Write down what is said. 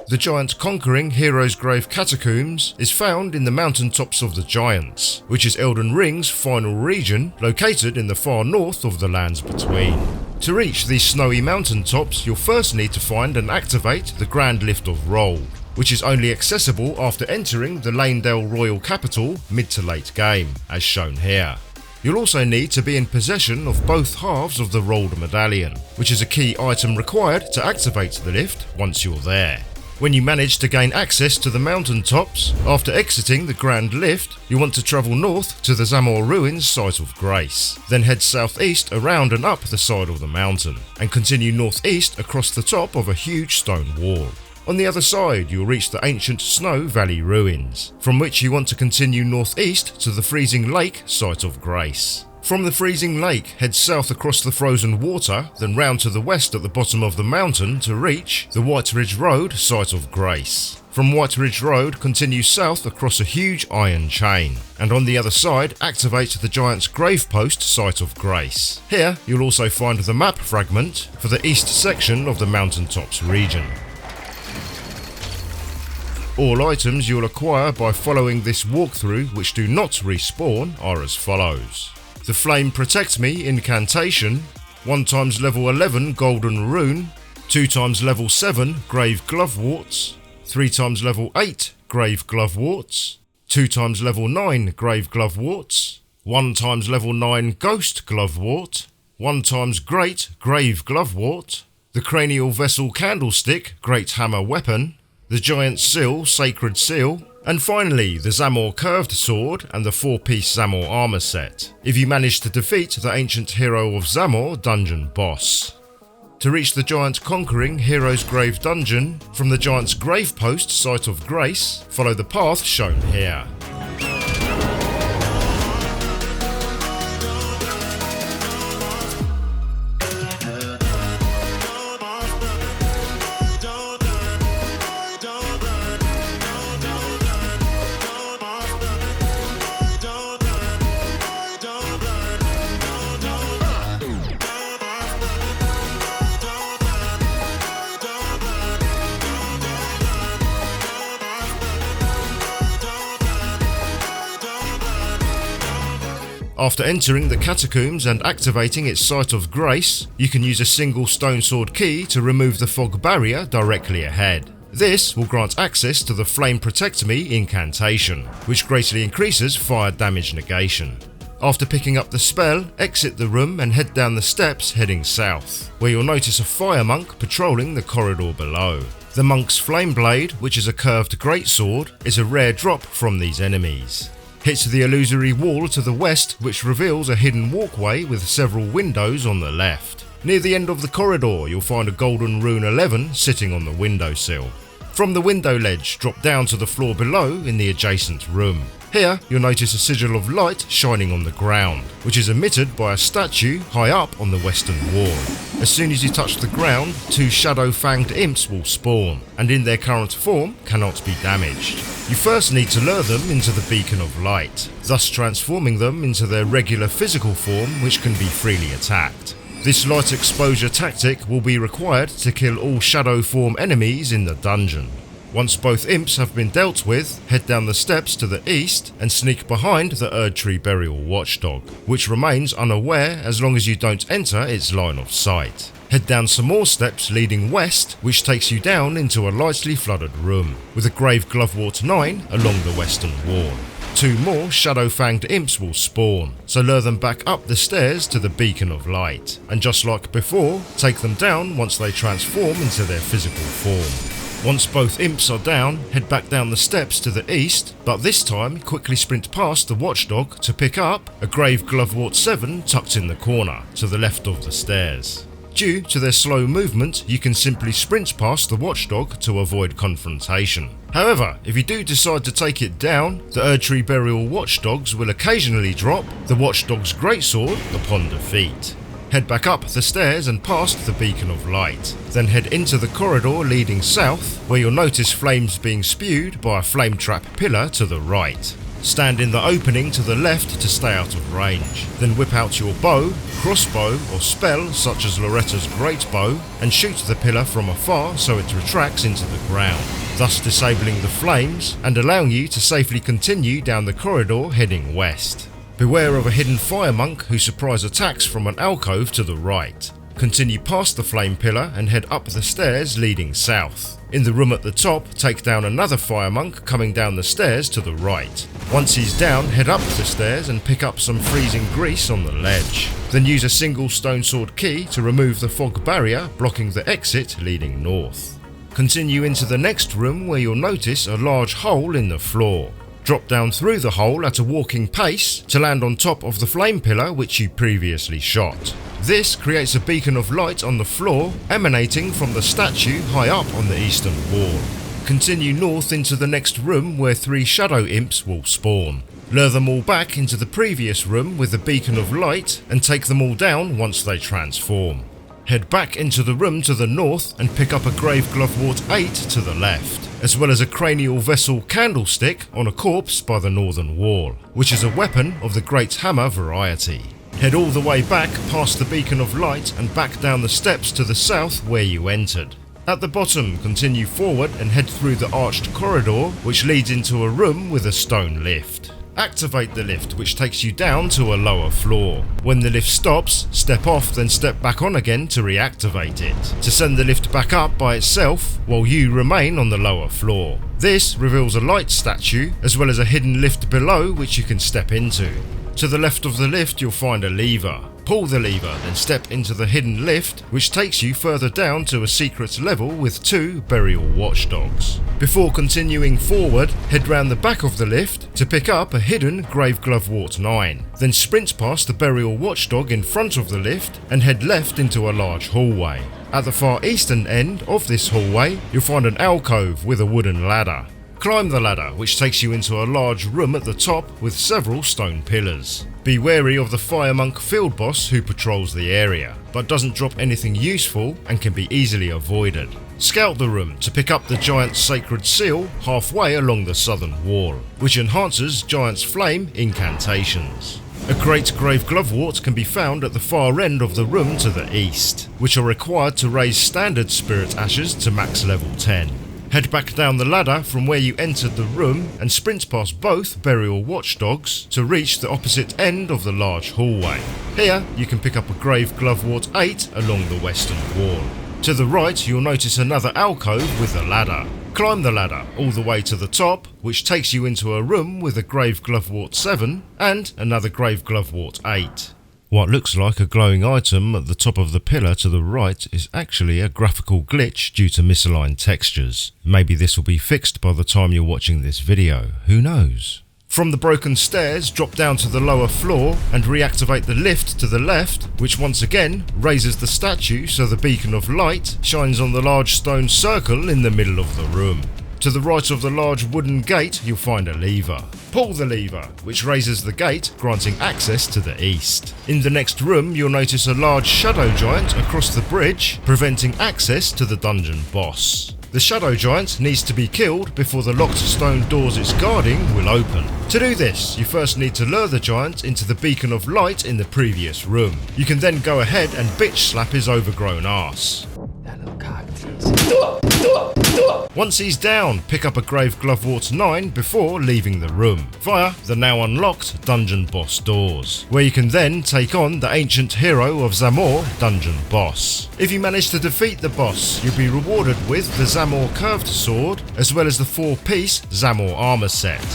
The giant conquering Hero's Grave catacombs is found in the mountaintops of the Giants, which is Elden Ring's final region, located in the far north of the lands between. To reach these snowy mountaintops, you'll first need to find and activate the Grand Lift of Rold, which is only accessible after entering the Lanedale Royal Capital mid to late game, as shown here. You'll also need to be in possession of both halves of the Rold Medallion, which is a key item required to activate the lift once you're there. When you manage to gain access to the mountaintops, after exiting the Grand Lift, you want to travel north to the Zamor Ruins Site of Grace, then head southeast around and up the side of the mountain, and continue northeast across the top of a huge stone wall. On the other side, you'll reach the ancient Snow Valley Ruins, from which you want to continue northeast to the Freezing Lake Site of Grace. From the Freezing Lake, head south across the frozen water, then round to the west at the bottom of the mountain to reach the White Ridge Road Site of Grace. From White Ridge Road, continue south across a huge iron chain, and on the other side, activate the Giant's Gravepost Site of Grace. Here, you'll also find the map fragment for the east section of the mountaintops region. All items you'll acquire by following this walkthrough which do not respawn are as follows. The Flame Protect Me Incantation, 1x level 11 Golden Rune, 2x level 7 Grave Gloveworts, 3x level 8 Grave Gloveworts, 2x level 9 Grave Gloveworts, 1x level 9 Ghost Glovewort, 1x Great Grave Glovewort, the Cranial Vessel Candlestick Great Hammer Weapon, the Giant Seal Sacred Seal, and finally the Zamor Curved Sword and the 4-piece Zamor Armor set, if you manage to defeat the Ancient Hero of Zamor dungeon boss. To reach the Giant Conquering Hero's Grave dungeon from the Giant's Gravepost Site of Grace, follow the path shown here. After entering the catacombs and activating its Site of Grace, you can use a single stone sword key to remove the fog barrier directly ahead. This will grant access to the Flame Protect Me Incantation, which greatly increases fire damage negation. After picking up the spell, exit the room and head down the steps heading south, where you'll notice a fire monk patrolling the corridor below. The monk's flame blade, which is a curved greatsword, is a rare drop from these enemies. Hit the illusory wall to the west, which reveals a hidden walkway with several windows on the left. Near the end of the corridor, you'll find a golden rune 11 sitting on the windowsill. From the window ledge, drop down to the floor below in the adjacent room. Here, you'll notice a sigil of light shining on the ground, which is emitted by a statue high up on the western wall. As soon as you touch the ground, 2 shadow-fanged imps will spawn, and in their current form cannot be damaged. You first need to lure them into the Beacon of Light, thus transforming them into their regular physical form, which can be freely attacked. This light exposure tactic will be required to kill all shadow form enemies in the dungeon. Once both imps have been dealt with, head down the steps to the east and sneak behind the Erdtree Burial Watchdog, which remains unaware as long as you don't enter its line of sight. Head down some more steps leading west, which takes you down into a lightly flooded room, with a Grave Glovewort 9 along the western wall. 2 more shadow-fanged imps will spawn, so lure them back up the stairs to the Beacon of Light, and just like before, take them down once they transform into their physical form. Once both imps are down, head back down the steps to the east, but this time quickly sprint past the watchdog to pick up a Grave Glovewort 7 tucked in the corner, to the left of the stairs. Due to their slow movement, you can simply sprint past the watchdog to avoid confrontation. However, if you do decide to take it down, the Erdtree Burial Watchdogs will occasionally drop the watchdog's greatsword upon defeat. Head back up the stairs and past the Beacon of Light, then head into the corridor leading south, where you'll notice flames being spewed by a flame trap pillar to the right. Stand in the opening to the left to stay out of range. Then whip out your bow, crossbow or spell such as Loretta's Great Bow and shoot the pillar from afar so it retracts into the ground, thus disabling the flames and allowing you to safely continue down the corridor heading west. Beware of a hidden fire monk who surprise attacks from an alcove to the right. Continue past the flame pillar and head up the stairs leading south. In the room at the top, take down another fire monk coming down the stairs to the right. Once he's down, head up the stairs and pick up some freezing grease on the ledge. Then use a single stone sword key to remove the fog barrier blocking the exit leading north. Continue into the next room where you'll notice a large hole in the floor. Drop down through the hole at a walking pace to land on top of the flame pillar which you previously shot. This creates a beacon of light on the floor emanating from the statue high up on the eastern wall. Continue north into the next room where 3 shadow imps will spawn. Lure them all back into the previous room with the beacon of light and take them all down once they transform. Head back into the room to the north and pick up a Grave Glovewort 8 to the left, as well as a Cranial vessel Candlestick on a corpse by the northern wall, which is a weapon of the Great Hammer variety. Head all the way back past the beacon of light and back down the steps to the south where you entered. At the bottom, continue forward and head through the arched corridor which leads into a room with a stone lift. Activate the lift which takes you down to a lower floor. When the lift stops, step off then step back on again to reactivate it, to send the lift back up by itself while you remain on the lower floor. This reveals a light statue as well as a hidden lift below which you can step into. To the left of the lift you'll find a lever. Pull the lever then step into the hidden lift which takes you further down to a secret level with 2 burial watchdogs. Before continuing forward, head round the back of the lift to pick up a hidden Grave Glovewort 9. Then sprint past the burial watchdog in front of the lift and head left into a large hallway. At the far eastern end of this hallway you'll find an alcove with a wooden ladder. Climb the ladder which takes you into a large room at the top with several stone pillars. Be wary of the fire monk field boss who patrols the area, but doesn't drop anything useful and can be easily avoided. Scout the room to pick up the Giant's Sacred Seal halfway along the southern wall, which enhances Giant's Flame incantations. A great Grave Glovewort can be found at the far end of the room to the east, which are required to raise standard spirit ashes to max level 10. Head back down the ladder from where you entered the room and sprint past both burial watchdogs to reach the opposite end of the large hallway. Here you can pick up a Grave Glovewort 8 along the western wall. To the right you'll notice another alcove with a ladder. Climb the ladder all the way to the top which takes you into a room with a Grave Glovewort 7 and another Grave Glovewort 8. What looks like a glowing item at the top of the pillar to the right is actually a graphical glitch due to misaligned textures. Maybe this will be fixed by the time you're watching this video, who knows? From the broken stairs, drop down to the lower floor and reactivate the lift to the left, which once again raises the statue so the beacon of light shines on the large stone circle in the middle of the room. To the right of the large wooden gate you'll find a lever. Pull the lever, which raises the gate, granting access to the east. In the next room you'll notice a large shadow giant across the bridge, preventing access to the dungeon boss. The shadow giant needs to be killed before the locked stone doors it's guarding will open. To do this, you first need to lure the giant into the beacon of light in the previous room. You can then go ahead and bitch slap his overgrown ass. That little cock tease. Once he's down, pick up a Grave Glovewort 9 before leaving the room, via the now unlocked dungeon boss doors, where you can then take on the Ancient Hero of Zamor dungeon boss. If you manage to defeat the boss, you'll be rewarded with the Zamor Curved Sword, as well as the 4-piece Zamor Armor set.